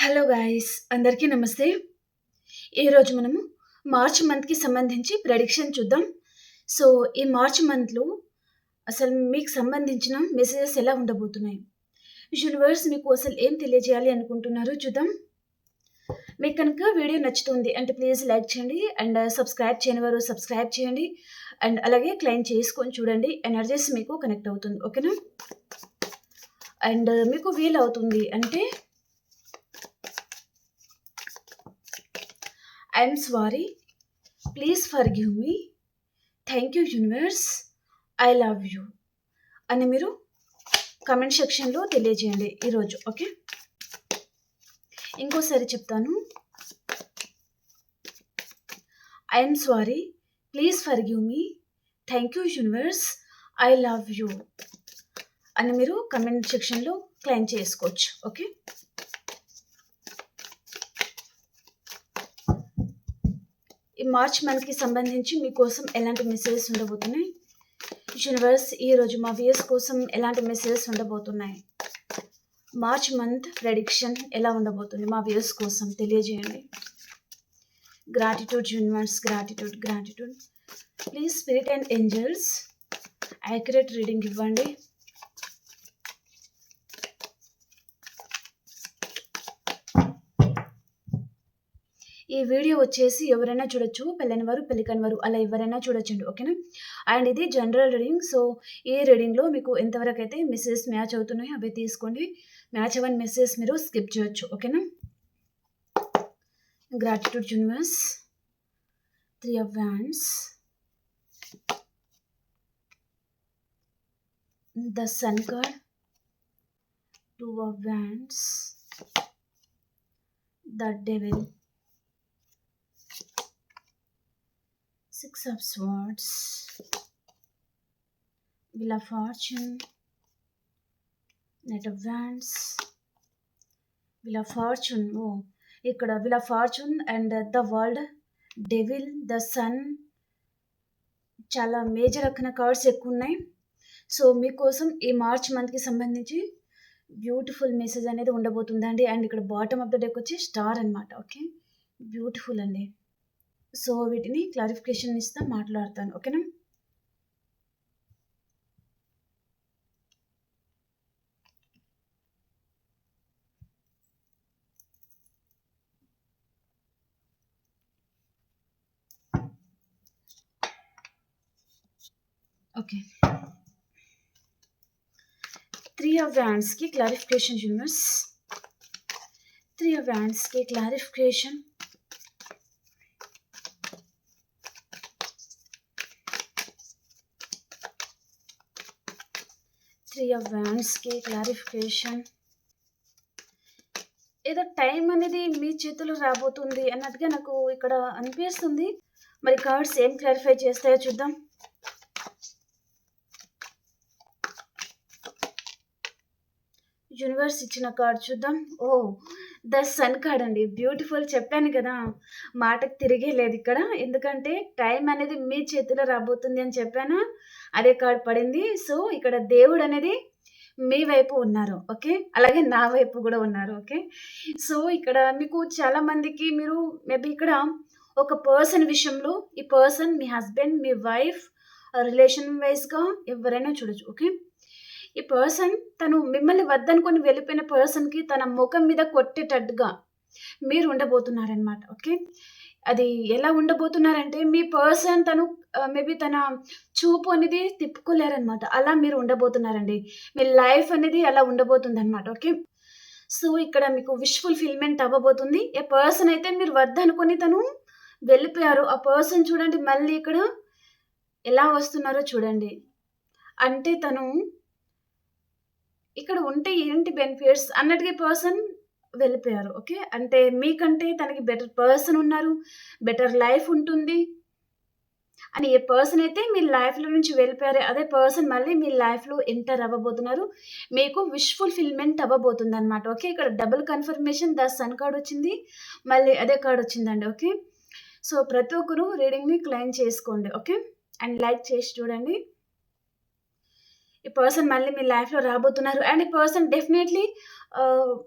Hello guys అందరికీ నమస్తే. ఈరోజు మనము మార్చ్ మంత్కి సంబంధించి ప్రెడిక్షన్ చూద్దాం. సో ఈ మార్చ్ మంత్లో అసలు మీకు సంబంధించిన మెసేజెస్ ఎలా ఉండబోతున్నాయి, యూనివర్స్ మీకు అసలు ఏం తెలియజేయాలి అనుకుంటున్నారు చూద్దాం. మీకు కనుక వీడియో నచ్చుతుంది అంటే ప్లీజ్ లైక్ చేయండి అండ్ సబ్స్క్రైబ్ చేయని వారు సబ్స్క్రైబ్ చేయండి అండ్ అలాగే క్లైమ్ చేసుకొని చూడండి. ఎనర్జీస్ మీకు కనెక్ట్ అవుతుంది, ఓకేనా? అండ్ మీకు వీల్ అవుతుంది అంటే I'm sorry, please forgive me, thank you universe, I love you అని మీరు కమెంట్ సెక్షన్లో తెలియజేయండి ఈరోజు, ఓకే? ఇంకోసారి చెప్తాను. I'm sorry, please forgive me, thank you universe, I love you అని మీరు కమెంట్ సెక్షన్లో క్లైమ్ చేసుకోవచ్చు, ఓకే? ఈ మార్చ్ మంత్కి సంబంధించి మీకోసం ఎలాంటి మెసేజెస్ ఉండబోతున్నాయి, యూనివర్స్ ఈరోజు మా వ్యూయర్స్ కోసం ఎలాంటి మెసేజెస్ ఉండబోతున్నాయి, మార్చ్ మంత్ ప్రెడిక్షన్ ఎలా ఉండబోతుంది మా వ్యూయర్స్ కోసం తెలియజేయండి. Gratitude universe, gratitude gratitude. Please spirit and angels accurate reading ఇవ్వండి. ఈ వీడియో వచ్చేసి ఎవరైనా చూడొచ్చు, పెళ్ళైన వారు పెళ్ళికాని వారు అలా ఎవరైనా చూడొచ్చండి, ఓకేనా? అండ్ ఇది జనరల్ రీడింగ్. సో ఈ రీడింగ్లో మీకు ఎంతవరకు అయితే మెసేజెస్ మ్యాచ్ అవుతున్నాయో అవి తీసుకోండి, మ్యాచ్ అవ్వని మెసేజెస్ మీరు స్కిప్ చేయొచ్చు, ఓకేనా? Gratitude universe, 3 of Wands, the Sun card, 2 of Wands, the Devil, 6 of Swords, Wheel of Fortune, Knight of Wands, Wheel of Fortune. ఇక్కడ Wheel of Fortune and the World, Devil, the Sun, చాలా major అక్కడ cards ఎక్కువ ఉన్నాయి. So మీకోసం ఈ March మంత్కి సంబంధించి beautiful message అనేది ఉండబోతుందండి. అండ్ ఇక్కడ బాటమ్ ఆఫ్ ద డెక్ వచ్చి స్టార్ అనమాట, ఓకే? బ్యూటిఫుల్ అండి. సో వీటిని క్లారిఫికేషన్ ఇస్తా మాట్లాడతాను, ఓకేనా? ఓకే, 3 of Wands की क्लैरिफिकेशन यूनिवर्स, 3 of Wands की क्लैरिफिकेशन. Three of Wands की క్లారిఫికేషన్. ఏదో టైం అనేది మీ చేతులు రాబోతుంది అన్నట్టుగా నాకు ఇక్కడ అనిపిస్తుంది. మరి కార్డ్స్ ఏం క్లారిఫై చేస్తాయో చూద్దాం. యూనివర్స్ ఇచ్చిన కార్డ్ చూద్దాం. ద సన్ కార్డ్ అండి, బ్యూటిఫుల్. చెప్పాను కదా, మాటకు తిరిగే లేదు ఇక్కడ, ఎందుకంటే టైం అనేది మీ చేతిలో రాబోతుంది అని చెప్పాను, అదే కార్డ్ పడింది. సో ఇక్కడ దేవుడు అనేది మీ వైపు ఉన్నారు, ఓకే? అలాగే నా వైపు కూడా ఉన్నారు, ఓకే? సో ఇక్కడ మీకు చాలా మందికి మీరు మేబీ ఇక్కడ ఒక పర్సన్ విషయంలో, ఈ పర్సన్ మీ హస్బెండ్, మీ వైఫ్, రిలేషన్ వైజ్గా ఎవరైనా చూడొచ్చు, ఓకే? ఈ పర్సన్ తను మిమ్మల్ని వద్దనుకొని వెళ్ళిపోయిన పర్సన్కి తన ముఖం మీద కొట్టేటట్టుగా మీరు ఉండబోతున్నారనమాట, ఓకే? అది ఎలా ఉండబోతున్నారంటే మీ పర్సన్ తను మేబీ తన చూపు అనేది తిప్పుకోలేరనమాట, అలా మీరు ఉండబోతున్నారండి. మీ లైఫ్ అనేది అలా ఉండబోతుంది అనమాట, ఓకే? సో ఇక్కడ మీకు విష్ ఫుల్ఫిల్మెంట్ అవ్వబోతుంది. ఏ పర్సన్ అయితే మీరు వద్దనుకొని తను వెళ్ళిపోయారు, ఆ పర్సన్ చూడండి మళ్ళీ ఇక్కడ ఎలా వస్తున్నారో చూడండి. అంటే తను ఇక్కడ ఉంటే ఏంటి బెనిఫిట్స్ అన్నట్టుగా పర్సన్ వెళ్ళిపోయారు, ఓకే? అంటే మీకంటే తనకి బెటర్ పర్సన్ ఉన్నారు, బెటర్ లైఫ్ ఉంటుంది అని ఏ పర్సన్ అయితే మీ లైఫ్లో నుంచి వెళ్ళిపోయారు, అదే పర్సన్ మళ్ళీ మీ లైఫ్లో ఎంటర్ అవ్వబోతున్నారు, మీకు విష్ ఫుల్ఫిల్మెంట్ అవ్వబోతుంది అనమాట, ఓకే? ఇక్కడ double confirmation, the sun card వచ్చింది, మళ్ళీ అదే కార్డ్ వచ్చిందండి, ఓకే? సో ప్రతి ఒక్కరు రీడింగ్ని క్లైమ్ చేసుకోండి, ఓకే? అండ్ లైక్ చేసి చూడండి. ఈ పర్సన్ మళ్ళీ మీ లైఫ్లో రాబోతున్నారు అండ్ ఈ పర్సన్ డెఫినెట్లీ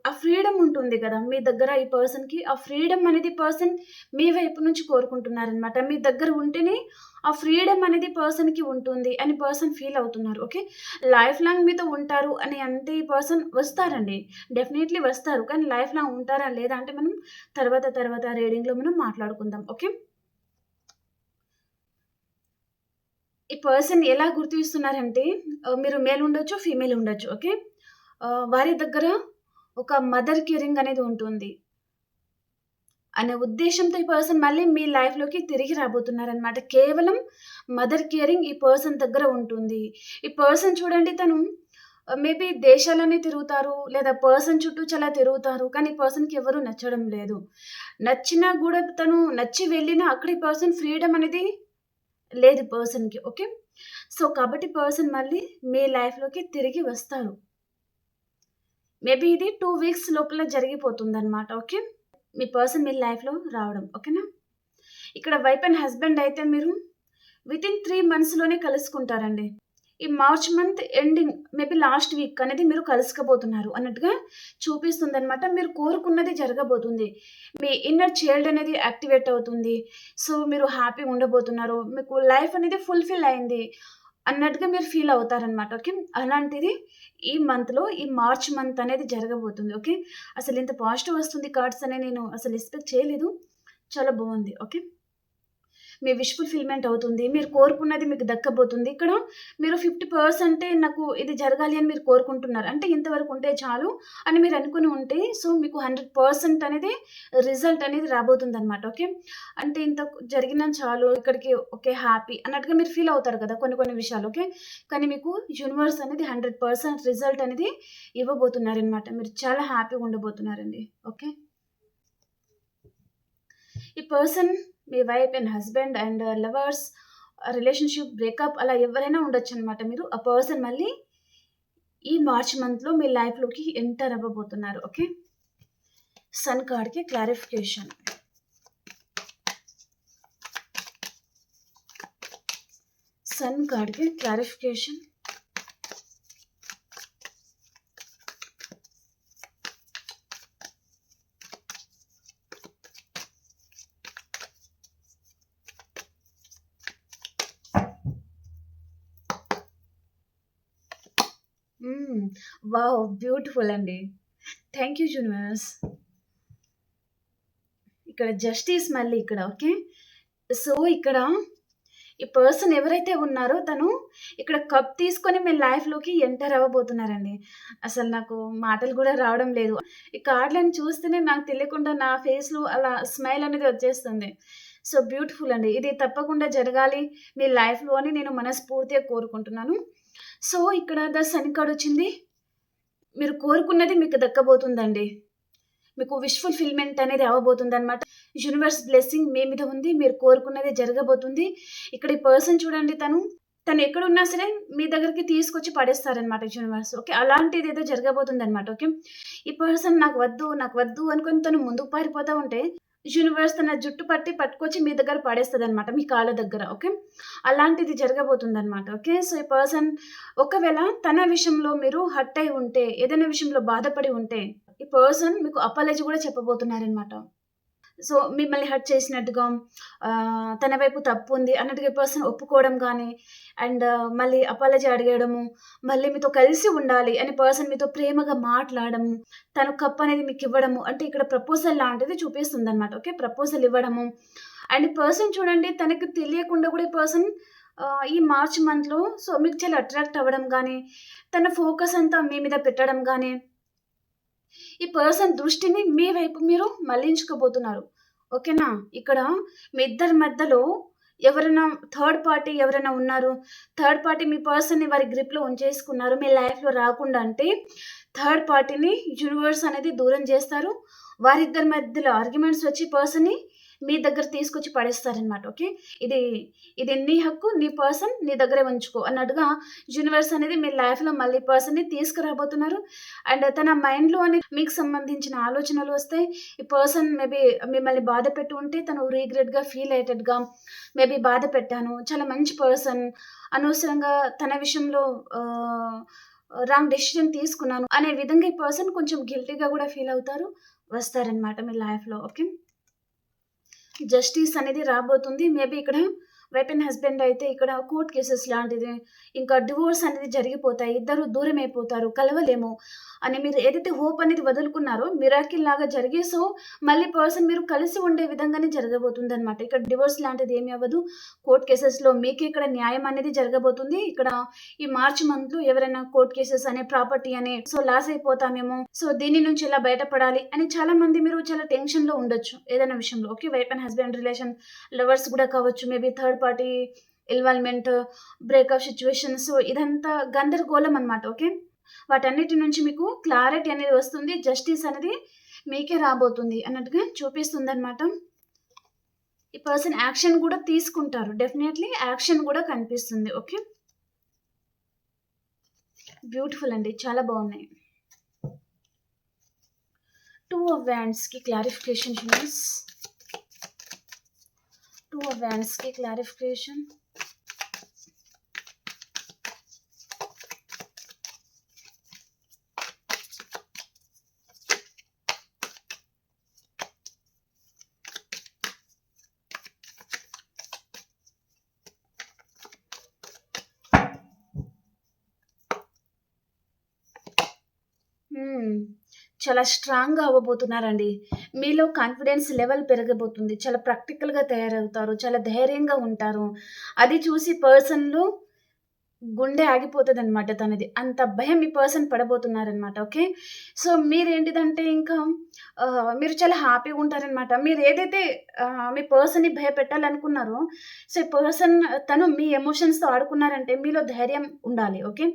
ఆ ఫ్రీడమ్ ఉంటుంది కదా! మీ దగ్గర ఈ పర్సన్‌కి ఆ ఫ్రీడమ్ అనేది పర్సన్ మీ వైపు నుంచి కోరుకుంటున్నారనమాట. మీ దగ్గర ఉంటేనే ఆ ఫ్రీడమ్ అనేది పర్సన్‌కి ఉంటుంది అని పర్సన్ ఫీల్ అవుతున్నారు. ఓకే. లైఫ్ లాంగ్ మీతో ఉంటారు అని అంటే ఈ పర్సన్ వస్తారండి. డెఫినైట్‌లీ వస్తారు. కానీ లైఫ్ లాంగ్ ఉంటారా లేదా అంటే మనం తర్వాత రీడింగ్‌లో మనం మాట్లాడుకుందాం. ఓకే. ఈ పర్సన్ ఎలా గుర్తిస్తున్నారంటే మీరు మేల్ ఉండొచ్చు, ఫీమేల్ ఉండొచ్చు. ఓకే. వారి దగ్గర ఒక మదర్ కేరింగ్ అనేది ఉంటుంది అనే ఉద్దేశ్యంతో ఈ పర్సన్ మళ్ళీ మీ లైఫ్‌లోకి తిరిగి రాబోతున్నారనమాట. కేవలం మదర్ కేరింగ్ ఈ పర్సన్ దగ్గర ఉంటుంది. ఈ పర్సన్ చూడండి తను మేబీ దేశాలన్నీ తిరుగుతారు. లేదా పర్సన్ చుట్టూ చాలా తిరుగుతారు. కానీ ఈ పర్సన్‌కి ఎవరు నచ్చడం లేదు. నచ్చినా గూడా తను నచ్చి వెళ్ళినా అక్కడ ఈ పర్సన్ ఫ్రీడమ్ అనేది లేదు పర్సన్‌కి. ఓకే. సో, కాబట్టి పర్సన్ మళ్ళీ మీ లైఫ్‌లోకి తిరిగి వస్తారు. మేబీ ఇది 2 వీక్స్ లోపల జరిగిపోతుందనమాట. ఓకే. మీ పర్సన్ మీ లైఫ్‌లో రావడం. ఓకేనా? ఇక్కడ వైఫ్ అండ్ హస్బెండ్ అయితే మీరు వితిన్ 3 మంత్స్‌లోనే కలుసుకుంటారండి. ఈ March month ending maybe last week అనేది మీరు కలుసుకోబోతున్నారు అన్నట్టుగా చూపిస్తుందనమాట. మీరు కోరుకున్నది జరగబోతుంది. మీ ఇన్నర్ చైల్డ్ అనేది యాక్టివేట్ అవుతుంది. సో, మీరు హ్యాపీగా ఉండబోతున్నారు. మీకు లైఫ్ అనేది ఫుల్‌ఫిల్ అయింది అన్నట్టుగా మీరు ఫీల్ అవుతారనమాట. ఓకే. అలాంటిది ఈ మంత్‌లో ఈ మార్చ్ మంత్ అనేది జరగబోతుంది. ఓకే. అసలు ఇంత పాజిటివ్ వస్తుంది కార్డ్స్ అని నేను అసలు ఎక్స్‌పెక్ట్ చేయలేదు. చాలా బావుంది. ఓకే. మీ విష్ ఫుల్‌ఫిల్‌మెంట్ అవుతుంది. మీరు కోరుకున్నది మీకు దక్కబోతుంది. ఇక్కడ మీరు 50% నాకు ఇది జరగాలి అని మీరు కోరుకుంటున్నారు. అంటే ఇంతవరకు ఉంటే చాలు అని మీరు అనుకుని ఉంటే, సో, మీకు 100% అనేది రిజల్ట్ అనేది రాబోతుందనమాట. ఓకే. అంటే ఇంత జరిగినా చాలు ఇక్కడికి ఓకే హ్యాపీ అన్నట్టుగా మీరు ఫీల్ అవుతారు కదా! కొన్ని కొన్ని విషయాలు. ఓకే. కానీ మీకు యూనివర్స్ అనేది 100% రిజల్ట్ అనేది ఇవ్వబోతున్నారనమాట. మీరు చాలా హ్యాపీగా ఉండబోతున్నారండి. ఓకే. ఈ person me wife and husband and lovers relationship breakup అలా ఎవరైనా ఉండొచ్చనమాట మీరు. ఆ పర్సన్ మళ్ళీ ఈ మార్చ్ మంత్‌లో మీ లైఫ్‌లోకి ఎంటర్ అవ్వబోతున్నారు. ఓకే. సన్ కార్డ్‌కి క్లారిఫికేషన్. సన్ కార్డ్‌కి క్లారిఫికేషన్. హ్మ్. వావ్! బ్యూటిఫుల్ అండి. Thank you universe. ఇక్కడ జస్టిస్ మళ్ళీ ఇక్కడ. ఓకే. సో, ఇక్కడ ఈ పర్సన్ ఎవరైతే ఉన్నారో తను ఇక్కడ కప్ తీసుకొని మీ లైఫ్‌లోకి ఎంటర్ అవ్వబోతున్నారండి. అసలు నాకు మాటలు గూడా రావడం లేదు. ఈ కార్డ్‌లను చూస్తేనే నాకు తెలియకుండా నా ఫేస్‌లో అలా స్మైల్ అనేది వచ్చేస్తుంది. సో, బ్యూటిఫుల్ అండి. ఇది తప్పకుండా జరగాలి మీ లైఫ్‌లో అని నేను మనస్ఫూర్తిగా కోరుకుంటున్నాను. సో, ఇక్కడ ద సన్ కార్డ్ వచ్చింది. మీరు కోరుకున్నది మీకు దక్కబోతుందండి. మీకు విష్ ఫుల్‌ఫిల్‌మెంట్ అనేది అవ్వబోతుందనమాట. యూనివర్స్ బ్లెస్సింగ్ మీ మీద ఉంది. మీరు కోరుకున్నది జరగబోతుంది. ఇక్కడ ఈ పర్సన్ చూడండి తను ఎక్కడున్నా సరే మీ దగ్గరికి తీసుకొచ్చి పడేస్తారనమాట యూనివర్స్. ఓకే. అలాంటిదేదో జరగబోతుందనమాట. ఓకే. ఈ పర్సన్ నాకు వద్దు అనుకుని తను ముందుకు పారిపోతా ఉంటే, యూనివర్స్ తన జుట్టు పట్టుకొచ్చి మీ దగ్గర పడేస్తదనమాట. మీ కాళ్ళ దగ్గర. ఓకే. అలాంటిది జరగబోతుందనమాట. ఓకే. సో, ఈ పర్సన్ ఒకవేళ తన విషయంలో మీరు హర్ట్ అయి ఉంటే, ఏదైనా విషయంలో బాధపడి ఉంటే, ఈ పర్సన్ మీకు అపాలజీ గూడా చెప్పబోతున్నారనమాట. సో, మిమ్మల్ని హర్ట్ చేసినట్టుగా తన వైపు తప్పుంది అన్నట్టుగా ఈ పర్సన్ ఒప్పుకోవడం గానీ, అండ్ మళ్ళీ అపాలజీ అడిగడము, మళ్ళీ మీతో కలిసి ఉండాలి అని పర్సన్ మీతో ప్రేమగా మాట్లాడము, తను కప్ అనేది మీకివ్వడము, అంటే ఇక్కడ ప్రపోజల్ లాంటిది చూపిస్తుందనమాట. ఓకే. ప్రపోజల్ ఇవ్వడము. అండ్ ఈ పర్సన్ చూడండి తనకి తెలియకుండా కూడా ఈ పర్సన్ ఈ మార్చ్ మంత్‌లో సో, మీకు చాలా అట్రాక్ట్ అవ్వడం గానీ, తన ఫోకస్ అంతా మీ మీద పెట్టడం గానీ, ఈ పర్సన్ దృష్టిని మీ వైపు మీరు మళ్లించుకోబోతున్నారు. ఓకేనా? ఇక్కడ మీ ఇద్దరి మధ్యలో ఎవరైనా థర్డ్ పార్టీ ఎవరైనా ఉన్నారు. థర్డ్ పార్టీ మీ పర్సన్‌ని వారి గ్రిప్‌లో ఉంచేసుకున్నారు. మీ లైఫ్‌లో రాకుండా అంటే థర్డ్ పార్టీని యూనివర్స్ అనేది దూరం చేస్తారు. వారిద్దరి మధ్యలో ఆర్గ్యుమెంట్స్ వచ్చి పర్సన్‌ని మీ దగ్గర తీసుకొచ్చి పడేస్తారనమాట. ఓకే. ఇది ఇది నీ హక్కు. నీ పర్సన్ నీ దగ్గరే ఉంచుకో అన్నట్టుగా యూనివర్స్ అనేది మీ లైఫ్‌లో మళ్ళీ పర్సన్‌ని తీసుకురాబోతున్నారు. అండ్ తన మైండ్‌లో అనేది మీకు సంబంధించిన ఆలోచనలు వస్తాయి. ఈ పర్సన్ మేబీ మిమ్మల్ని బాధ పెట్టి ఉంటే తను రిగ్రెట్‌గా ఫీల్ అయ్యేటట్టుగా మేబీ బాధ పెట్టాను. చాలా మంచి పర్సన్ అనవసరంగా తన విషయంలో ఆహ్, రాంగ్ డెసిషన్ తీసుకున్నాను అనే విధంగా ఈ పర్సన్ కొంచెం గిల్టీగా కూడా ఫీల్ అవుతారు. వస్తారనమాట మీ లైఫ్‌లో. ఓకే. జస్టిస్ అనేది రాబోతుంది. మేబీ ఇక్కడ వైఫ్ అండ్ హస్బెండ్ అయితే ఇక్కడ కోర్ట్ కేసెస్ లాంటిది, ఇంకా డివోర్స్ అనేది జరిగిపోతాయి. ఇద్దరు దూరమైపోతారు. కలవలేము అని మీరు ఏదైతే హోప్ అనేది వదులుకున్నారో మిరాకిల్ లాగా జరిగి సో, మళ్ళీ పర్సన్ మీరు కలిసి ఉండే విధంగానే జరగబోతుందనమాట. ఇక్కడ డివోర్స్ లాంటిది ఏమి అవ్వదు. కోర్ట్ కేసెస్‌లో మీకే ఇక్కడ న్యాయం అనేది జరగబోతుంది. ఇక్కడ ఈ మార్చ్ మంత్‌లో ఎవరైనా కోర్ట్ కేసెస్ అనే, ప్రాపర్టీ అనే సో, లాస్ అయిపోతామేమో, సో, దీని నుంచి ఎలా బయటపడాలి అని చాలామంది మీరు చాలా టెన్షన్‌లో ఉండొచ్చు ఏదైనా విషయంలో. Okay. Wife and husband relation, lovers కూడా కావచ్చు. Maybe third party involvement, breakup situations ఇదంతా గందరగోళం అనమాట. ఓకే. వాటన్నిటి నుంచి మీకు క్లారిటీ అనేది వస్తుంది. జస్టిస్ అనేది మీకే రాబోతుంది అన్నట్టుగా చూపిస్తుందనమాట. ఈ పర్సన్ యాక్షన్ కూడా తీసుకుంటారు. డెఫినెట్‌లీ యాక్షన్ కూడా కనిపిస్తుంది. ఓకే. బ్యూటిఫుల్ అండి. చాలా బాగున్నాయి. 2 ఆఫ్ వ్యాండ్స్‌కి క్లారిఫికేషన్ ఫ్రెండ్స్. 2 ఆఫ్ వ్యాండ్స్‌కి క్లారిఫికేషన్. చాలా స్ట్రాంగ్‌గా అవ్వబోతున్నారండి. మీలో కాన్ఫిడెన్స్ లెవెల్ పెరగబోతుంది. చాలా ప్రాక్టికల్‌గా తయారవుతారు. చాలా ధైర్యంగా ఉంటారు. అది చూసి పర్సన్‌లో గుండె ఆగిపోతదనమాట తనది. అంత భయం ఈ పర్సన్ పడబోతున్నారనమాట. ఓకే. సో, మీరేంటిదంటే ఇంకా మీరు చాలా హ్యాపీగా ఉంటారనమాట. మీరేదైతే మీ పర్సన్‌ని భయపెట్టాలనుకున్నారో, సో, ఈ పర్సన్ తను మీ ఎమోషన్స్‌తో ఆడుకున్నారంటే మీలో ధైర్యం ఉండాలి. ఓకే.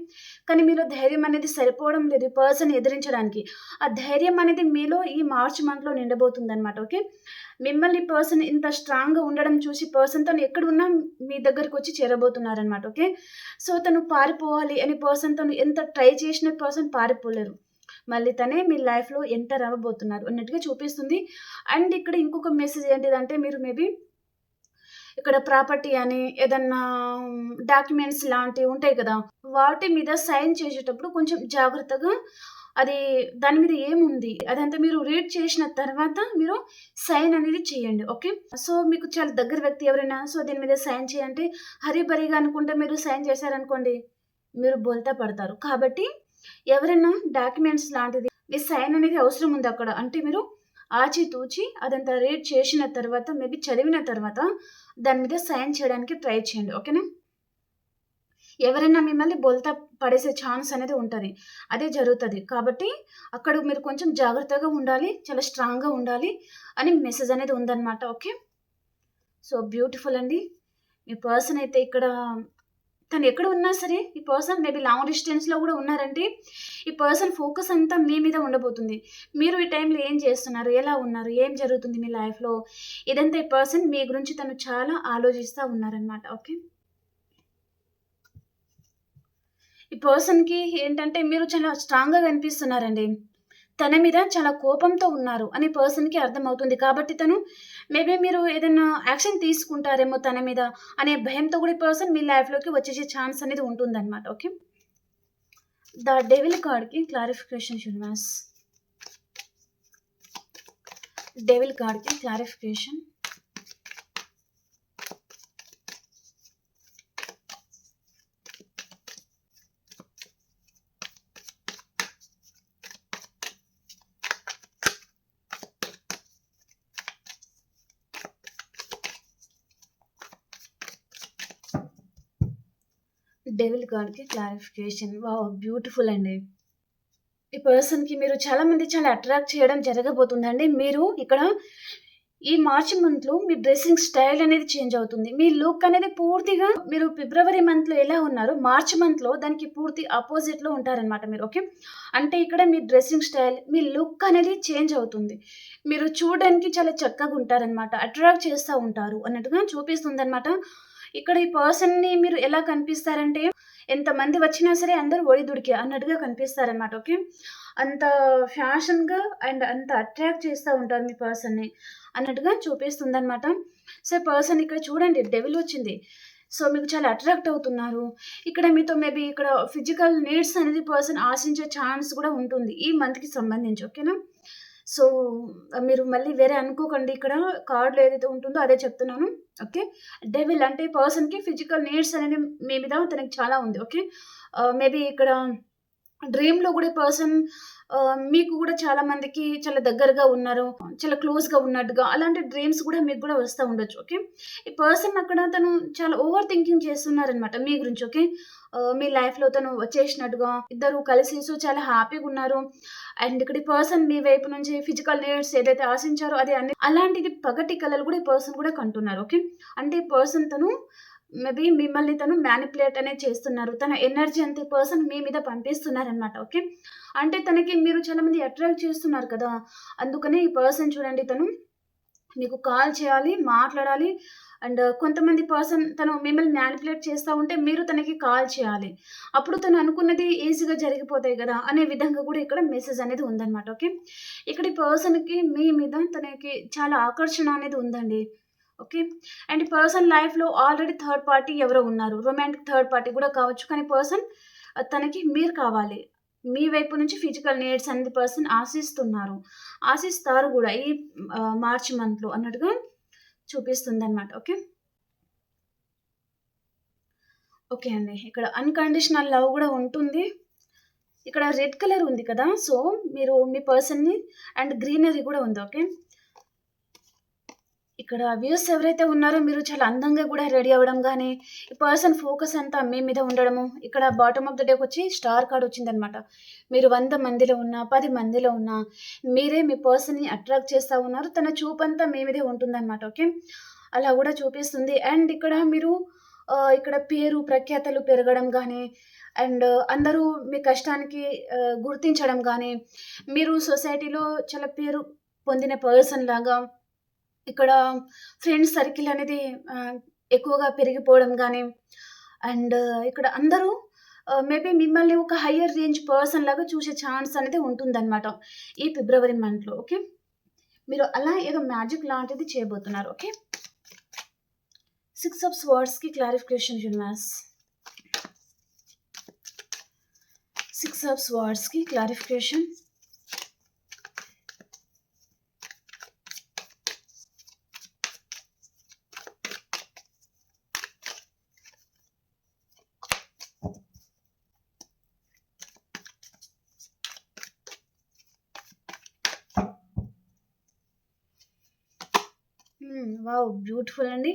కానీ మీలో ధైర్యం అనేది సరిపోవడం లేదు ఈ పర్సన్‌ని ఎదిరించడానికి. ఆ ధైర్యం అనేది మీలో ఈ మార్చ్ మంత్‌లో నిండబోతుందనమాట. ఓకే. మిమ్మల్ని పర్సన్ ఇంత స్ట్రాంగ్‌గా ఉండడం చూసి పర్సన్ తను ఎక్కడున్నా మీ దగ్గరకొచ్చి చేరబోతున్నారనమాట. ఓకే. సో, తను పారిపోవాలి అని పర్సన్ తను ఎంత ట్రై చేసిన పర్సన్ పారిపోలేరు. మళ్ళీ తనే మీ లైఫ్‌లో ఎంటర్ అవ్వబోతున్నారు అన్నట్టుగా చూపిస్తుంది. అండ్ ఇక్కడ ఇంకొక మెసేజ్ ఏంటిదంటే మీరు మేబీ ఇక్కడ ప్రాపర్టీ అని ఏదన్నా డాక్యుమెంట్స్ లాంటివి ఉంటాయి కదా! వాటి మీద సైన్ చేసేటప్పుడు కొంచెం జాగ్రత్తగా అది దాని మీద ఏముంది అదంతా మీరు రీడ్ చేసిన తర్వాత మీరు సైన్ అనేది చేయండి. ఓకే. సో, మీకు చాలా దగ్గర వ్యక్తి ఎవరైనా సో, దీని మీద సైన్ చేయంటే హరీబరీగా అనుకుంటే మీరు సైన్ చేశారనుకోండి, మీరు బోల్తా పడతారు. కాబట్టి ఎవరైనా డాక్యుమెంట్స్ లాంటిది మీ సైన్ అనేది అవసరం ఉంది అక్కడ. అంటే మీరు ఆచితూచి అదంతా రీడ్ చేసిన తర్వాత మేబీ చదివిన తర్వాత దాని మీద సైన్ చేయడానికి ట్రై చేయండి. ఓకేనా? ఎవరైనా మిమ్మల్ని బోల్తా పడేసే ఛాన్స్ అనేది ఉంటది. అదే జరుగుతది. కాబట్టి అక్కడ మీరు కొంచెం జాగ్రత్తగా ఉండాలి. చాలా స్ట్రాంగ్‌గా ఉండాలి అని మెసేజ్ అనేది ఉందన్నమాట. ఓకే. సో, బ్యూటిఫుల్ అండి. మీ పర్సన్ అయితే ఇక్కడ తను ఎక్కడ ఉన్నా సరే ఈ పర్సన్ మేబీ లాంగ్ డిస్టెన్స్‌లో గూడా ఉన్నారంటే, ఈ పర్సన్ ఫోకస్ అంతా మీ మీద ఉండబోతుంది. మీరు ఈ టైంలో ఏం చేస్తున్నారు? ఎలా ఉన్నారు? ఏం జరుగుతుంది మీ లైఫ్‌లో? ఇదంతా ఈ పర్సన్ మీ గురించి తను చాలా ఆలోచిస్తా ఉన్నారనమాట. ఓకే. ఈ పర్సన్‌కి ఏంటంటే మీరు చాలా స్ట్రాంగ్‌గా కనిపిస్తున్నారండి. తన మీద చాలా కోపంతో ఉన్నారు అని పర్సన్‌కి అర్థమవుతుంది. కాబట్టి తను మేబీ మీరు ఏదైనా యాక్షన్ తీసుకుంటారేమో తన మీద అనే భయంతో కూడా ఈ పర్సన్ మీ లైఫ్‌లోకి వచ్చేసే ఛాన్స్ అనేది ఉంటుందన్నమాట. ఓకే. ద డెవిల్ కార్డ్‌కి క్లారిఫికేషన్ యూనివర్స్. డెవిల్ కార్డ్‌కి క్లారిఫికేషన్. డెవిల్ కార్డ్‌కి క్లారిఫికేషన్. వావ్! బ్యూటిఫుల్ అండి. ఈ పర్సన్‌కి మీరు చాలా మంది చాలా అట్రాక్ట్ చేయడం జరగబోతుందండి. మీరు ఇక్కడ ఈ మార్చ్ మంత్‌లో మీ డ్రెస్సింగ్ స్టైల్ అనేది చేంజ్ అవుతుంది. మీ లుక్ అనేది పూర్తిగా మీరు ఫిబ్రవరి మంత్‌లో ఎలా ఉన్నారో మార్చ్ మంత్‌లో దానికి పూర్తి అపోజిట్‌లో ఉంటారనమాట మీరు. ఓకే. అంటే ఇక్కడ మీ డ్రెస్సింగ్ స్టైల్, మీ లుక్ అనేది చేంజ్ అవుతుంది. మీరు చూడడానికి చాలా చక్కగా ఉంటారనమాట. అట్రాక్ట్ చేస్తా ఉంటారు అన్నట్టుగా చూపిస్తుందనమాట. ఇక్కడ ఈ పర్సన్‌ని మీరు ఎలా కనిపిస్తారంటే ఎంతమంది వచ్చినా సరే అందరూ ఒడిదుడికే అన్నట్టుగా కనిపిస్తారనమాట. ఓకే. అంత ఫ్యాషన్‌గా అండ్ అంత అట్రాక్ట్ చేస్తా ఉంటారు మీ పర్సన్‌ని అన్నట్టుగా చూపిస్తుందనమాట. సో, పర్సన్ ఇక్కడ చూడండి డెవిల్ వచ్చింది. సో మీకు చాలా అట్రాక్ట్ అవుతున్నారు. ఇక్కడ మీతో మేబీ ఇక్కడ ఫిజికల్ నీడ్స్ అనేది పర్సన్ ఆశించే ఛాన్స్ కూడా ఉంటుంది ఈ మంత్‌కి సంబంధించి. ఓకేనా? సో మీరు మళ్ళీ వేరే అనుకోకండి. ఇక్కడ కార్డ్‌లో ఏదైతే ఉంటుందో అదే చెప్తున్నాను. ఓకే. డెవిల్ అంటే పర్సన్‌కి ఫిజికల్ నీడ్స్ అనేది మీ మీద తనకి చాలా ఉంది. ఓకే. మేబీ ఇక్కడ డ్రీమ్‌లో గూడా పర్సన్ మీకు గూడా చాలా మందికి చాలా దగ్గరగా ఉన్నారు. చాలా క్లోజ్‌గా ఉన్నట్టుగా అలాంటి డ్రీమ్స్ గూడా మీకు గూడా వస్తా ఉండొచ్చు. ఓకే. ఈ పర్సన్ అక్కడ తను చాలా ఓవర్ థింకింగ్ చేస్తున్నారనమాట మీ గురించి. ఓకే. మీ లైఫ్‌లో తను వచ్చేసినట్టుగా ఇద్దరు కలిసి సో చాలా హ్యాపీగున్నారు. అండ్ ఇక్కడ ఈ పర్సన్ మీ వైపు నుంచి ఫిజికల్ నీడ్స్ ఏదైతే ఆశించారో అది అన్ని అలాంటిది పగటి కలలు గూడా ఈ పర్సన్ గూడా కంటున్నారు. ఓకే. అంటే ఈ పర్సన్ తను మేబీ మిమ్మల్ని తను మ్యానిపులేట్ అనేది చేస్తున్నారు. తన ఎనర్జీ అంతా ఈ పర్సన్ మీ మీద పంపిస్తున్నారనమాట. ఓకే. అంటే తనకి మీరు చాలా మంది అట్రాక్ట్ చేస్తున్నారు కదా! అందుకనే ఈ పర్సన్ చూడండి తను మీకు కాల్ చేయాలి, మాట్లాడాలి. అండ్ కొంతమంది పర్సన్ తను మిమ్మల్ని మ్యానిపులేట్ చేస్తా ఉంటే మీరు తనకి కాల్ చేయాలి. అప్పుడు తను అనుకున్నది ఈజీగా జరిగిపోతాయి గదా! అనే విధంగా గూడా ఇక్కడ మెసేజ్ అనేది ఉందనమాట. ఓకే. ఇక్కడ ఈ పర్సన్‌కి మీ మీద తనకి చాలా ఆకర్షణ అనేది ఉందండి. ఓకే. అండ్ ఈ పర్సన్ లైఫ్‌లో ఆల్రెడీ థర్డ్ పార్టీ ఎవరో ఉన్నారు. రొమాంటిక్ థర్డ్ పార్టీ గూడా కావచ్చు. కానీ పర్సన్ తనకి మీరు కావాలి. మీ వైపు నుంచి ఫిజికల్ నీడ్స్ అనేది పర్సన్ ఆశిస్తున్నారు. ఆశిస్తారు గూడా ఈ మార్చ్ మంత్‌లో అన్నట్టుగా చూపిస్తుందనమాట. ఓకే. ఓకే అండి. ఇక్కడ అన్‌కండిషనల్ లవ్ గూడా ఉంటుంది. ఇక్కడ రెడ్ కలర్ ఉంది కదా! సో, మీరు మీ పర్సన్‌ని అండ్ గ్రీనరీ గూడా ఉంది. ఓకే. ఇక్కడ వ్యూస్ ఎవరైతే ఉన్నారో మీరు చాలా అందంగా గూడా రెడీ అవ్వడం గానీ, ఈ పర్సన్ ఫోకస్ అంతా మీ మీద ఉండడము. ఇక్కడ బాటమ్ ఆఫ్ ద డేకొచ్చి స్టార్ కార్డ్ వచ్చిందనమాట. మీరు 100 మందిలో ఉన్నా, 10 మందిలో ఉన్నా, మీరే మీ పర్సన్‌ని అట్రాక్ట్ చేస్తా ఉన్నారు. తన చూపంతా మీ మీదే ఉంటుందనమాట. ఓకే. అలా గూడా చూపిస్తుంది. అండ్ ఇక్కడ మీరు ఇక్కడ పేరు, ప్రఖ్యాతలు పెరగడం గానీ, అండ్ అందరూ మీ కష్టానికి గుర్తించడం గానీ, మీరు సొసైటీలో చాలా పేరు పొందిన పర్సన్ లాగా ఇక్కడ ఫ్రెండ్స్ సర్కిల్ అనేది ఎక్కువగా పెరిగిపోవడం గానీ, అండ్ ఇక్కడ అందరూ మేబీ మిమ్మల్ని ఒక హైయర్ రేంజ్ పర్సన్ లాగా చూసే ఛాన్స్ అనేది ఉంటుందనమాట. ఈ ఫిబ్రవరి మంత్‌లో. ఓకే. మీరు అలా ఏదో మ్యాజిక్ లాంటిది చేయబోతున్నారు. ఓకే. 6 ఆఫ్ స్వర్డ్స్‌కి క్లారిఫికేషన్ యూనివర్స్. 6 ఆఫ్ స్వర్డ్స్‌కి క్లారిఫికేషన్. వావ్! బ్యూటిఫుల్ అండి.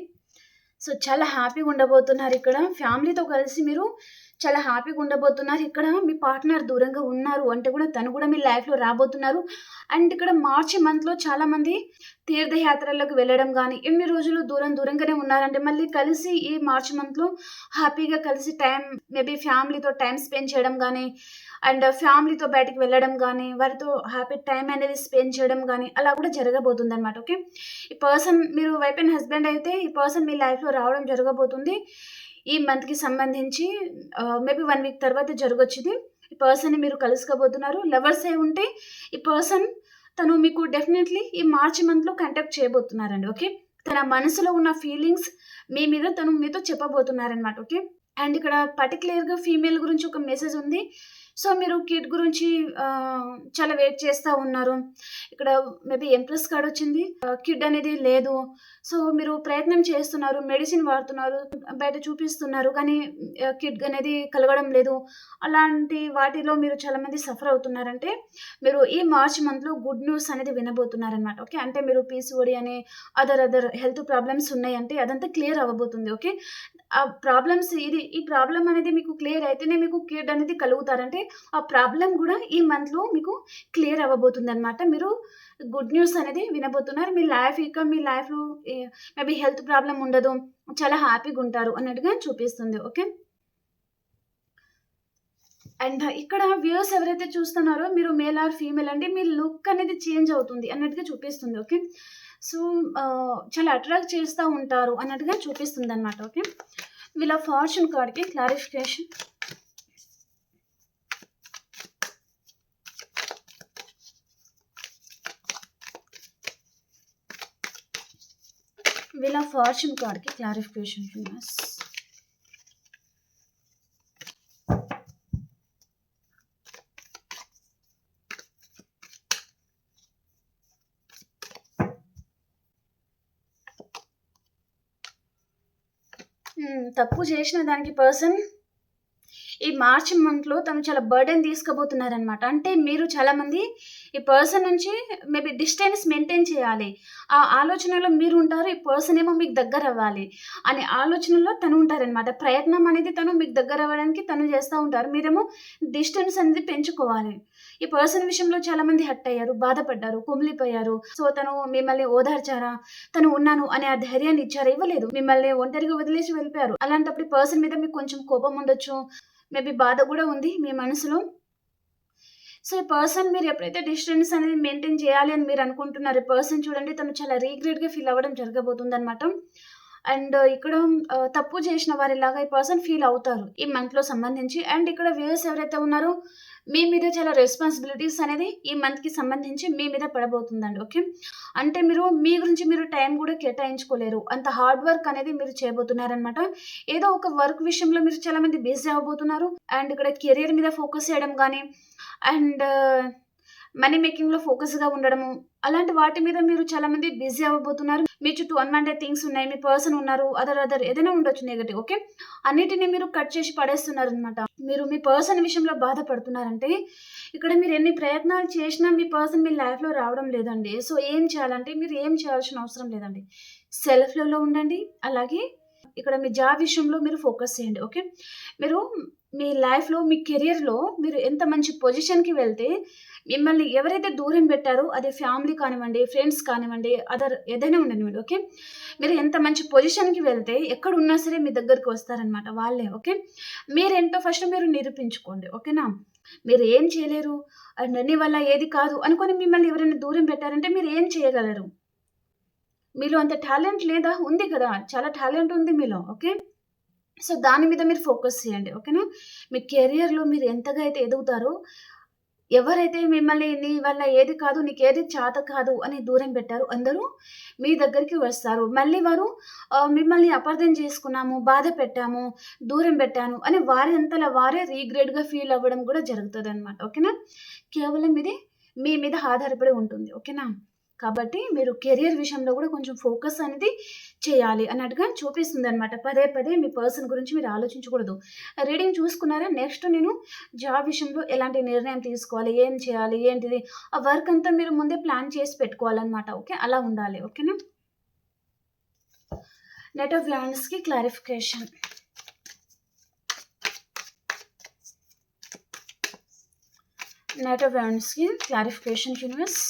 సో, చాలా హ్యాపీగా ఉండబోతున్నారిక్కడ. ఫ్యామిలీతో కలిసి మీరు చాలా హ్యాపీగా ఉండబోతున్నారు. ఇక్కడ మీ పార్ట్నర్ దూరంగా ఉన్నారు అంటే కూడా తను కూడా మీ లైఫ్‌లో రాబోతున్నారు. అండ్ ఇక్కడ మార్చి మంత్‌లో చాలామంది తీర్థయాత్రలకు వెళ్ళడం గానీ, ఎన్ని రోజులు దూరంగానే ఉన్నారంటే మళ్ళీ కలిసి ఈ మార్చ్ మంత్‌లో హ్యాపీగా కలిసి మేబీ ఫ్యామిలీతో టైమ్ స్పెండ్ చేయడం గానీ, అండ్ ఫ్యామిలీతో బయటికి వెళ్ళడం గానీ, వారితో హ్యాపీ టైమ్ అనేది స్పెండ్ చేయడం గానీ, అలా కూడా జరగబోతుందనమాట. ఓకే. ఈ పర్సన్ మీరు వైఫ్ అండ్ హస్బెండ్ అయితే ఈ పర్సన్ మీ లైఫ్‌లో రావడం జరగబోతుంది. ఈ మంత్‌కి సంబంధించి మేబీ 1 వీక్ తర్వాత జరగొచ్చిది. ఈ పర్సన్‌ని మీరు కలుసుకోబోతున్నారు. లవర్స్ అయి ఉంటే ఈ పర్సన్ తను మీకు డెఫినైట్‌లీ ఈ మార్చ్ మంత్‌లో కాంటాక్ట్ చేయబోతున్నారండి. ఓకే. తన మనసులో ఉన్న ఫీలింగ్స్ మీ మీద తను మీతో చెప్పబోతున్నారనమాట. ఓకే. అండ్ ఇక్కడ పర్టిక్యులర్‌గా ఫీమేల్ గురించి ఒక మెసేజ్ ఉంది. సో, మీరు కిడ్ గురించి చాలా వెయిట్ చేస్తా ఉన్నారు. ఇక్కడ మేబీ ఎంప్రెస్ కార్డ్ వచ్చింది. కిడ్ అనేది లేదు. సో, మీరు ప్రయత్నం చేస్తున్నారు. మెడిసిన్ వాడుతున్నారు. బయట చూపిస్తున్నారు. కానీ కిడ్ అనేది కలగడం లేదు. అలాంటి వాటిలో మీరు చాలామంది సఫర్ అవుతున్నారంటే, మీరు ఈ మార్చ్ మంత్‌లో గుడ్ న్యూస్ అనేది వినబోతున్నారనమాట. ఓకే. అంటే మీరు పీసీఓడీ అనే అదర్ హెల్త్ ప్రాబ్లమ్స్ ఉన్నాయంటే అదంతా క్లియర్ అవ్వబోతుంది. ఓకే. ఆ ప్రాబ్లమ్స్ ఈ ప్రాబ్లమ్ అనేది మీకు క్లియర్ అయితేనే మీకు కిడ్ అనేది కలుగుతారంటే ఆ ప్రాబ్లమ్ గూడా ఈ మంత్‌లో మీకు క్లియర్ అవ్వబోతుందనమాట. మీరు గుడ్ న్యూస్ అనేది వినబోతున్నారు. మీ లైఫ్‌లో మేబీ హెల్త్ ప్రాబ్లమ్ ఉండదు. చాలా హ్యాపీగుంటారు అన్నట్టుగా చూపిస్తుంది. ఓకే. అండ్ ఇక్కడ వ్యూయర్స్ ఎవరైతే చూస్తున్నారో మీరు మేల్ ఆర్ ఫీమేల్ అండి. మీ లుక్ అనేది చేంజ్ అవుతుంది అన్నట్టుగా చూపిస్తుంది. ఓకే. సో, చాలా అట్రాక్ట్ చేస్తా ఉంటారు అన్నట్టుగా చూపిస్తుందనమాట. ఓకే. వీళ్ళ ఫార్చ్యూన్ కార్డ్‌కి క్లారిఫికేషన్. వీళ్ళ ఫార్చ్యూన్ కార్డ్‌కి క్లారిఫికేషన్ యూనివర్స్. తప్పు చేసిన దానికి పర్సన్ ఈ మార్చ్ మంత్‌లో తను చాలా బర్డెన్ తీసుకోబోతున్నారనమాట. అంటే మీరు చాలామంది ఈ పర్సన్ నుంచి మేబీ డిస్టెన్స్ మెయింటైన్ చేయాలి. ఆ ఆలోచనలో మీరుంటారు. ఈ పర్సన్ ఏమో మీకు దగ్గరవ్వాలి అనే ఆలోచనలో తను ఉంటారనమాట. ప్రయత్నం అనేది తను మీకు దగ్గరవ్వడానికి తను చేస్తా ఉంటారు. మీరేమో డిస్టెన్స్ అనేది పెంచుకోవాలి. ఈ పర్సన్ విషయంలో చాలామంది హర్ట్ అయ్యారు, బాధపడ్డారు, కుమిలిపోయారు. సో, తను మిమ్మల్ని ఓదార్చారా? తను ఉన్నాను అనే ఆ ధైర్యాన్ని ఇచ్చారా? ఇవ్వలేదు. మిమ్మల్ని ఒంటరిగా వదిలేసి వెళ్ళిపోయారు. అలాంటప్పుడు ఈ పర్సన్ మీద మీకు కొంచెం కోపం ఉండొచ్చు. మేబీ బాధ గూడా ఉంది మీ మనసులో. సో, ఈ పర్సన్ మీరు ఎప్పుడైతే డిస్టెన్స్ అనేది మెయింటైన్ చేయాలి అని మీరు అనుకుంటున్నారో, ఈ పర్సన్ చూడండి తను చాలా రిగ్రెట్‌గా ఫీల్ అవ్వడం జరగబోతుందనమాట. అండ్ ఇక్కడ తప్పు చేసిన వారిలాగా ఈ పర్సన్ ఫీల్ అవుతారు ఈ మంత్‌లో సంబంధించి. అండ్ ఇక్కడ వ్యూయర్స్ ఎవరైతే ఉన్నారో మీ మీద చాలా రెస్పాన్సిబిలిటీస్ అనేది ఈ మంత్‌కి సంబంధించి మీ మీద పడబోతుందండి. ఓకే. అంటే మీరు మీ గురించి మీరు టైం గూడా కేటాయించుకోలేరు. అంత హార్డ్ వర్క్ అనేది మీరు చేయబోతున్నారనమాట. ఏదో ఒక వర్క్ విషయంలో మీరు చాలా మంది బిజీ అవ్వబోతున్నారు. అండ్ ఇక్కడ కెరియర్ మీద ఫోకస్ చేయడం గానీ, అండ్ మనీ మేకింగ్‌లో ఫోకస్‌గా ఉండడము, అలాంటి వాటి మీద మీరు చాలామంది బిజీ అవ్వబోతున్నారు. మీ చుట్టూ అన్‌వాంటెడ్ థింగ్స్ ఉన్నాయి. మీ పర్సన్ ఉన్నారు. అదర్ ఏదైనా ఉండొచ్చు నెగెటివ్. ఓకే. అన్నిటిని మీరు కట్ చేసి పడేస్తున్నారనమాట. మీరు మీ పర్సన్ విషయంలో బాధపడుతున్నారంటే, ఇక్కడ మీరు ఎన్ని ప్రయత్నాలు చేసినా మీ పర్సన్ మీ లైఫ్‌లో రావడం లేదండి. సో, ఏం చేయాలంటే మీరు ఏం చేయాల్సిన అవసరం లేదండి. సెల్ఫ్ లవ్‌లో ఉండండి. అలాగే ఇక్కడ మీ జాబ్ విషయంలో మీరు ఫోకస్ చేయండి. ఓకే. మీరు మీ లైఫ్‌లో, మీ కెరియర్‌లో మీరు ఎంత మంచి పొజిషన్‌కి వెళ్తే, మిమ్మల్ని ఎవరైతే దూరం పెట్టారో అది ఫ్యామిలీ కానివ్వండి, ఫ్రెండ్స్ కానివ్వండి, అదర్ ఏదైనా ఉండనివ్వండి. ఓకే. మీరు ఎంత మంచి పొజిషన్‌కి వెళ్తే ఎక్కడున్నా సరే మీ దగ్గరికి వస్తారనమాట వాళ్ళే. ఓకే. మీరేంటో ఫస్ట్ మీరు నిరూపించుకోండి. ఓకేనా. మీరు ఏం చేయలేరు అండ్ నీ వల్ల ఏది కాదు అనుకోని మిమ్మల్ని ఎవరైనా దూరం పెట్టారంటే మీరు ఏం చేయగలరు? మీలో అంత టాలెంట్ లేదా? ఉంది కదా! చాలా టాలెంట్ ఉంది మీలో. ఓకే. సో, దాని మీద మీరు ఫోకస్ చేయండి. ఓకేనా. మీ కెరియర్‌లో మీరు ఎంతగా అయితే ఎదుగుతారో, ఎవరైతే మిమ్మల్ని నీ వల్ల ఏది కాదు, నీకేది చేత కాదు అని దూరం పెట్టారో అందరూ మీ దగ్గరికి వస్తారు. మళ్ళీ వారు మిమ్మల్ని అపార్థం చేసుకున్నాము, బాధ పెట్టాము, దూరం పెట్టాను అని వారి అంతలా వారే రిగ్రెట్‌గా ఫీల్ అవ్వడం కూడా జరుగుతదనమాట. ఓకేనా. కేవలం ఇది మీ మీద ఆధారపడి ఉంటుంది. ఓకేనా. కాబట్టి మీరు కెరియర్ విషయంలో గూడా కొంచెం ఫోకస్ అనేది చేయాలి అన్నట్టుగా చూపిస్తుందనమాట. పదే పదే మీ పర్సన్ గురించి మీరు ఆలోచించకూడదు. రీడింగ్ చూసుకున్నారా? నెక్స్ట్ నేను జాబ్ విషయంలో ఎలాంటి నిర్ణయం తీసుకోవాలి? ఏం చేయాలి? ఏంటిది? ఆ వర్క్ అంతా మీరు ముందే ప్లాన్ చేసి పెట్టుకోవాలనమాట. ఓకే. అలా ఉండాలి. ఓకేనా. నెట్ ఆఫ్ వ్యాండ్స్‌కి క్లారిఫికేషన్. నెట్ ఆఫ్ వ్యాండ్స్‌కి క్లారిఫికేషన్ యూనివర్స్.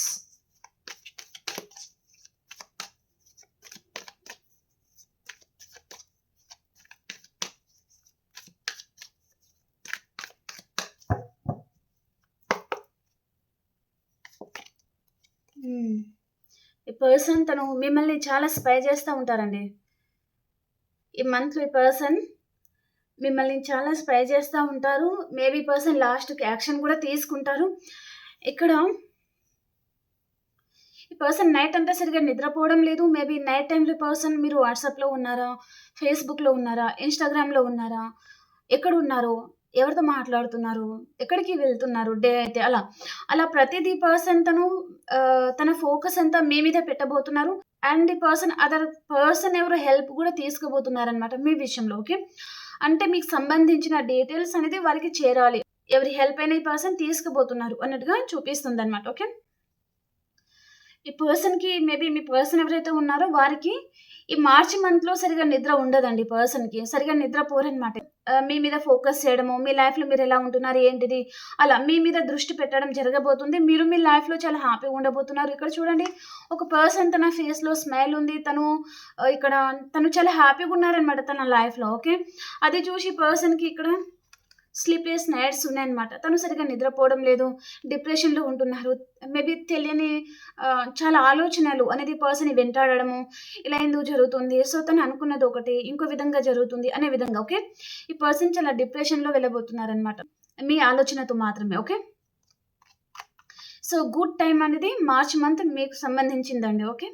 ఈ పర్సన్ తను మిమ్మల్ని చాలా స్పై చేస్తా ఉంటారండి. ఈ మంత్‌లో ఈ పర్సన్ మిమ్మల్ని చాలా స్పై చేస్తా ఉంటారు. మేబీ ఈ పర్సన్ లాస్ట్‌కి యాక్షన్ కూడా తీసుకుంటారు. ఇక్కడ ఈ పర్సన్ నైట్ అంతా సరిగ్గా నిద్రపోవడం లేదు. మేబీ నైట్ టైమ్‌లో ఈ పర్సన్ మీరు వాట్సాప్‌లో ఉన్నారా? ఫేస్‌బుక్‌లో ఉన్నారా? ఇన్‌స్టాగ్రామ్‌లో ఉన్నారా? ఎక్కడున్నారు? ఎవరితో మాట్లాడుతున్నారు? ఎక్కడికి వెళ్తున్నారు? డే అయితే అలా. అలా ప్రతిదీ పర్సన్ తన ఫోకస్ అంతా మీ మీదే పెట్టబోతున్నారు. అండ్ ఈ పర్సన్ అదర్ పర్సన్ ఎవరో హెల్ప్ గూడా తీసుకోబోతున్నారనమాట మీ విషయంలో. ఓకే. అంటే మీకు సంబంధించిన డీటెయిల్స్ అనేది వారికి చేరాలి. ఎవరి హెల్ప్ అయినా ఈ పర్సన్ తీసుకోబోతున్నారు అన్నట్టుగా చూపిస్తుందనమాట. ఓకే. ఈ పర్సన్‌కి మేబీ మీ పర్సన్ ఎవరైతే ఉన్నారో వారికి ఈ మార్చి మంత్‌లో సరిగ్గా నిద్ర ఉండదండి పర్సన్‌కి. సరిగ్గా నిద్రపోరనమాట. మీ మీద ఫోకస్ చేయడము, మీ లైఫ్‌లో మీరెలా ఉంటున్నారు, ఏంటిది అలా మీ మీద దృష్టి పెట్టడం జరగబోతుంది. మీరు మీ లైఫ్‌లో చాలా హ్యాపీగా ఉండబోతున్నారు. ఇక్కడ చూడండి ఒక పర్సన్ తన ఫేస్‌లో స్మైల్ ఉంది. ఇక్కడ తను చాలా హ్యాపీగా ఉన్నారనమాట తన లైఫ్‌లో. ఓకే. అది చూసి పర్సన్‌కి ఇక్కడ స్లీప్‌లెస్ నైట్స్ ఉన్నాయన్నమాట. తను సరిగ్గా నిద్రపోవడం లేదు. డిప్రెషన్‌లో ఉంటున్నారు. మేబీ తెలియని చాలా ఆలోచనలు అనేది పర్సన్‌ని వెంటాడడము, ఇలా ఎందుకు జరుగుతుంది? సో, తను అనుకున్నది ఒకటి, ఇంకో విధంగా జరుగుతుంది అనే విధంగా. ఓకే. ఈ పర్సన్ చాలా డిప్రెషన్‌లో వెళ్ళబోతున్నారన్నమాట. మీ ఆలోచనతో మాత్రమే. ఓకే. సో, గుడ్ టైమ్ అనేది మార్చ్ మంత్ మీకు సంబంధించిందండి. ఓకే.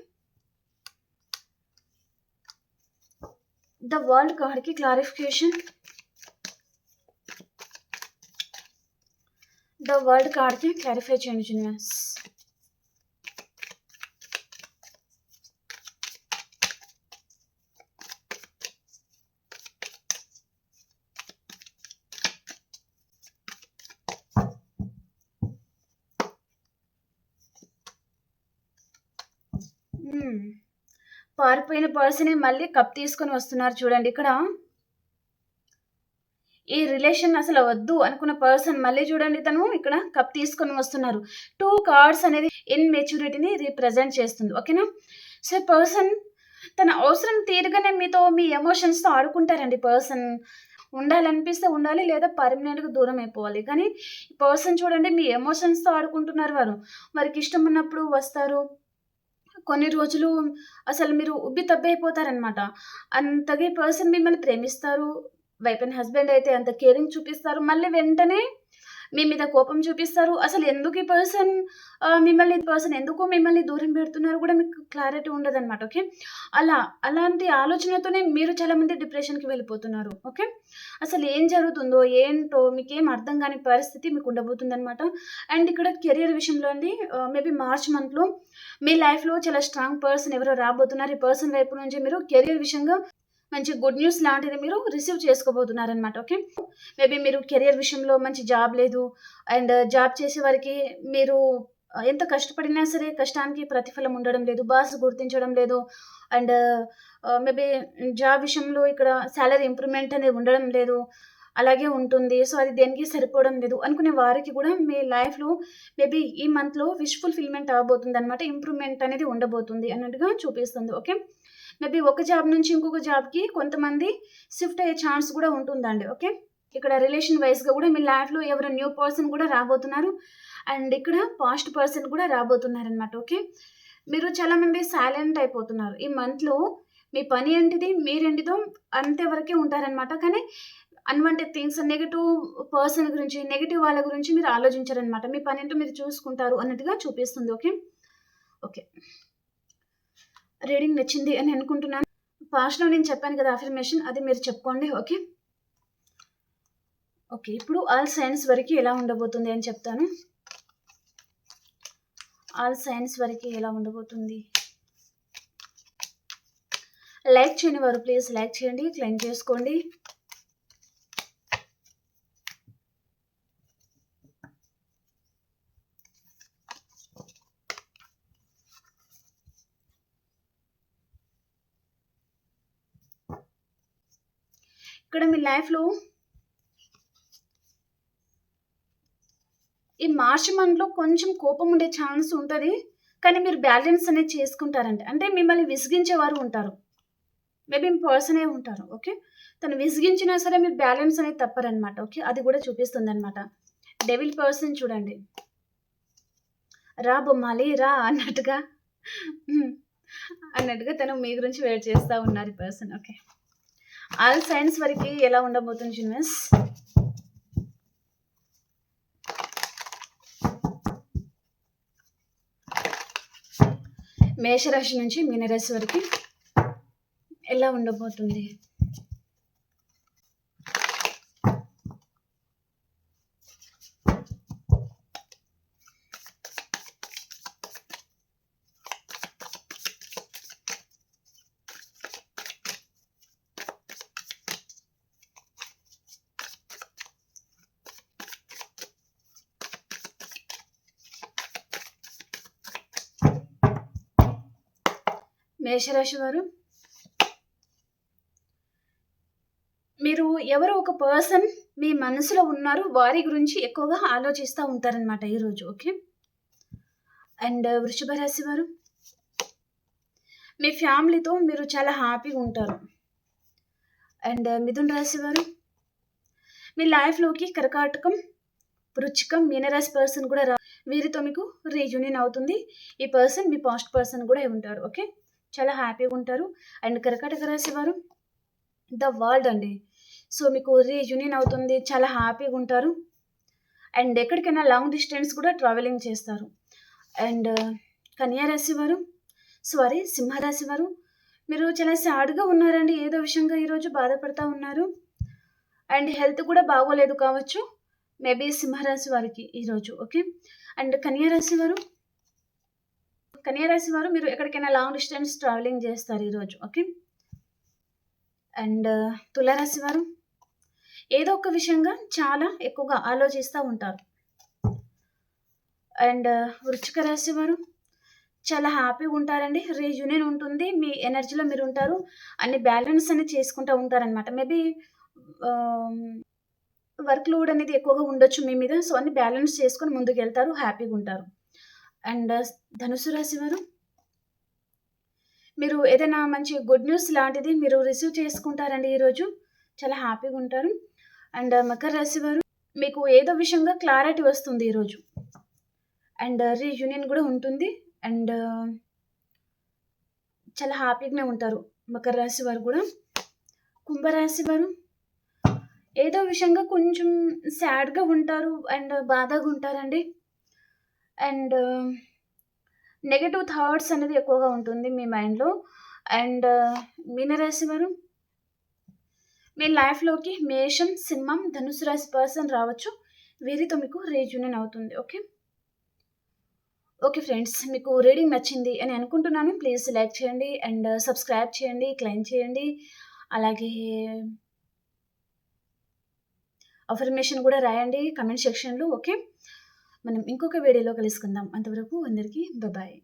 ద వరల్డ్ కార్డ్‌కి క్లారిఫికేషన్. ద వరల్డ్ కార్డ్‌కి క్లారిఫై చేయండి యూనివర్స్. పారిపోయిన పర్సనే మళ్ళీ కప్ తీసుకొని వస్తున్నారు చూడండి ఇక్కడ. ఈ రిలేషన్ అసలు వద్దు అనుకున్న పర్సన్ మళ్ళీ చూడండి తను ఇక్కడ కప్ తీసుకొని వస్తున్నారు. 2 కార్డ్స్ అనేది ఇన్‌మెచ్యూరిటీని రిప్రజెంట్ చేస్తుంది. ఓకేనా? సో, పర్సన్ తన అవసరం తీరగానే మీతో మీ ఎమోషన్స్‌తో ఆడుకుంటారండి పర్సన్. ఉండాలనిపిస్తే ఉండాలి, లేదా పర్మనెంట్‌గా దూరం అయిపోవాలి. కానీ ఈ పర్సన్ చూడండి మీ ఎమోషన్స్‌తో ఆడుకుంటున్నారు వారు. వారికి ఇష్టం ఉన్నప్పుడు వస్తారు. కొన్ని రోజులు అసలు మీరు ఉబ్బి తబ్బైపోతారనమాట. అంతగా ఈ పర్సన్ మిమ్మల్ని ప్రేమిస్తారు. వైఫ్ అండ్ హస్బెండ్ అయితే అంత కేరింగ్ చూపిస్తారు. మళ్ళీ వెంటనే మీ మీద కోపం చూపిస్తారు. అసలు ఎందుకు ఈ పర్సన్ ఎందుకు మిమ్మల్ని దూరం పెడుతున్నారు కూడా మీకు క్లారిటీ ఉండదనమాట. ఓకే. అలాంటి ఆలోచనతోనే మీరు చాలామంది డిప్రెషన్‌కి వెళ్ళిపోతున్నారు. ఓకే. అసలు ఏం జరుగుతుందో, ఏంటో మీకేం అర్థం కాని పరిస్థితి మీకు ఉండబోతుందనమాట. అండ్ ఇక్కడ కెరియర్ విషయంలో అండి మేబీ మార్చ్ మంత్‌లో మీ లైఫ్‌లో చాలా స్ట్రాంగ్ పర్సన్ ఎవరో రాబోతున్నారు. ఈ పర్సన్ వైపు నుంచి మీరు కెరియర్ విషయంగా మంచి గుడ్ న్యూస్ లాంటిది మీరు రిసీవ్ చేసుకోబోతున్నారనమాట. ఓకే. మేబీ మీరు కెరియర్ విషయంలో మంచి జాబ్ లేదు. అండ్ జాబ్ చేసే వారికి మీరు ఎంత కష్టపడినా సరే కష్టానికి ప్రతిఫలం ఉండడం లేదు. బాస్ గుర్తించడం లేదు. అండ్ మేబీ జాబ్ విషయంలో ఇక్కడ సాలరీ ఇంప్రూవ్‌మెంట్ అనేది ఉండడం లేదు. అలాగే ఉంటుంది. సో, అది దేనికి సరిపోవడం లేదు అనుకునే వారికి కూడా మీ లైఫ్‌లో మేబీ ఈ మంత్‌లో విష్ ఫుల్‌ఫిల్‌మెంట్ అవ్వబోతుందనమాట. ఇంప్రూవ్‌మెంట్ అనేది ఉండబోతుంది అన్నట్టుగా చూపిస్తుంది. ఓకే. మేబీ ఒక జాబ్ నుంచి ఇంకొక జాబ్‌కి కొంతమంది షిఫ్ట్ అయ్యే ఛాన్స్ కూడా ఉంటుందండి. ఓకే. ఇక్కడ రిలేషన్ వైస్‌గా కూడా మీ లైఫ్‌లో ఎవరో న్యూ పర్సన్ కూడా రాబోతున్నారు. అండ్ ఇక్కడ పాస్ట్ పర్సన్ కూడా రాబోతున్నారనమాట. ఓకే. మీరు చాలామంది సైలెంట్ అయిపోతున్నారు. ఈ మంత్‌లో మీ పని ఏంటిది, మీరేంటిదో అంతే వరకే ఉంటారనమాట. కానీ అన్‌వాంటెడ్ థింగ్స్, నెగెటివ్ పర్సన్ గురించి, నెగెటివ్ వాళ్ళ గురించి మీరు ఆలోచించరనమాట. మీ పనేంటో మీరు చూసుకుంటారు అన్నట్టుగా చూపిస్తుంది. ఓకే. ఓకే. రీడింగ్ నచ్చింది అని అనుకుంటున్నాను. పాస్ట్‌లో నేను చెప్పాను కదా అఫర్మేషన్, అది మీరు చెప్పుకోండి. ఓకే. ఓకే. ఇప్పుడు ఆల్ సైన్స్ వరకి ఎలా ఉండబోతుంది అని చెప్తాను. ఆల్ సైన్స్ వరకి ఎలా ఉండబోతుంది. లైక్ చేయని వారు ప్లీజ్ లైక్ చేయండి, క్లెయిమ్ చేసుకోండి. ఇక్కడ మీ లైఫ్‌లో ఈ మార్చ్ మంత్‌లో కొంచెం కోపం ఉండే ఛాన్స్ ఉంటది. కానీ మీరు బ్యాలెన్స్ అనేది చేసుకుంటారంట. అంటే మిమ్మల్ని విసిగించేవారు ఉంటారు. మేబీ మీ పర్సనే ఉంటారు. ఓకే. తను విసిగించినా సరే మీరు బ్యాలెన్స్ అనేది తప్పరనమాట. ఓకే. అది కూడా చూపిస్తుందనమాట. డెవిల్ పర్సన్ చూడండి. రా బొమ్మాలి రా అన్నట్టుగా అన్నట్టుగా తను మీ గురించి వెయిట్ చేస్తా ఉన్నారు ఈ పర్సన్. ఓకే. ఆల్ సైన్స్ వరకి ఎలా ఉండబోతుంది యూనివర్స్. మేషరాశి నుంచి మీనరాశి వరకు ఎలా ఉండబోతుంది. మేషరాశి వారు, మీరు ఎవరో ఒక పర్సన్ మీ మనసులో ఉన్నారు. వారి గురించి ఎక్కువగా ఆలోచిస్తూ ఉంటారనమాట ఈరోజు. ఓకే. అండ్ వృషభ రాశి వారు, మీ ఫ్యామిలీతో మీరు చాలా హ్యాపీగా ఉంటారు. అండ్ మిథున రాశి వారు, మీ లైఫ్‌లోకి కర్కాటకం, వృచ్చికం, మీనరాశి పర్సన్ కూడా వీరితో మీకు రీయూనియన్ అవుతుంది. ఈ పర్సన్ మీ పాస్ట్ పర్సన్ కూడా అయి ఉంటారు. ఓకే. చాలా హ్యాపీగా ఉంటారు. అండ్ కర్కాటక రాశి వారు, ద వరల్డ్ అండి. సో, మీకు రీయూనియన్ అవుతుంది. చాలా హ్యాపీగా ఉంటారు. అండ్ ఎక్కడికైనా లాంగ్ డిస్టెన్స్ కూడా ట్రావెలింగ్ చేస్తారు. అండ్ కన్యా రాశి వారు, సింహరాశి వారు, మీరు చాలా సాడ్‌గా ఉన్నారండి. ఏదో విషయంగా ఈరోజు బాధపడతా ఉన్నారు. అండ్ హెల్త్ కూడా బాగోలేదు కావచ్చు. మేబీ సింహరాశి వారికి ఈరోజు. ఓకే. అండ్ కన్యా రాశి వారు మీరు ఎక్కడికైనా లాంగ్ డిస్టెన్స్ ట్రావెలింగ్ చేస్తారు ఈరోజు. ఓకే. అండ్ తులారాశి వారు, ఏదో ఒక విషయంగా చాలా ఎక్కువగా ఆలోచిస్తూ ఉంటారు. అండ్ వృశ్చిక రాశి వారు, చాలా హ్యాపీగా ఉంటారండి. రీయూనియన్ ఉంటుంది. మీ ఎనర్జీలో మీరుంటారు. అన్ని బ్యాలెన్స్ అనేది చేసుకుంటా ఉంటారనమాట. మేబీ ఆహ్, వర్క్ లోడ్ అనేది ఎక్కువగా ఉండొచ్చు మీ మీద. సో, అన్ని బ్యాలెన్స్ చేసుకొని ముందుకెళ్తారు. హ్యాపీగుంటారు. అండ్ ధనుసు రాశి వారు, మీరు ఏదైనా మంచి గుడ్ న్యూస్ లాంటిది మీరు రిసీవ్ చేసుకుంటారండి ఈరోజు. చాలా హ్యాపీగుంటారు. అండ్ మకర రాశి వారు, మీకు ఏదో విషయంగా క్లారిటీ వస్తుంది ఈరోజు. అండ్ రీయూనియన్ గూడా ఉంటుంది. అండ్ చాలా హ్యాపీగానే ఉంటారు మకర రాశి వారు గూడా. కుంభరాశి వారు, ఏదో విషయంగా కొంచెం సాడ్‌గా ఉంటారు. అండ్ బాధగా ఉంటారండి. అండ్ నెగెటివ్ థాట్స్ అనేది ఎక్కువగా ఉంటుంది మీ మైండ్‌లో. అండ్ మీనరాశి వారు, మీ లైఫ్‌లోకి మేషం, సింహం, ధనుసు రాశి పర్సన్ రావచ్చు. వీరితో మీకు రీయూనియన్ అవుతుంది. ఓకే. Okay friends. మీకు రీడింగ్ నచ్చింది అని అనుకుంటున్నాను. ప్లీజ్ లైక్ చేయండి అండ్ సబ్స్క్రైబ్ చేయండి, క్లెయిమ్ చేయండి. అలాగే అఫర్మేషన్ కూడా రాయండి కామెంట్ సెక్షన్‌లో. ఓకే. మనం ఇంకొక వీడియోలో కలుసుకుందాం. అంతవరకు అందరికీ బాయ్.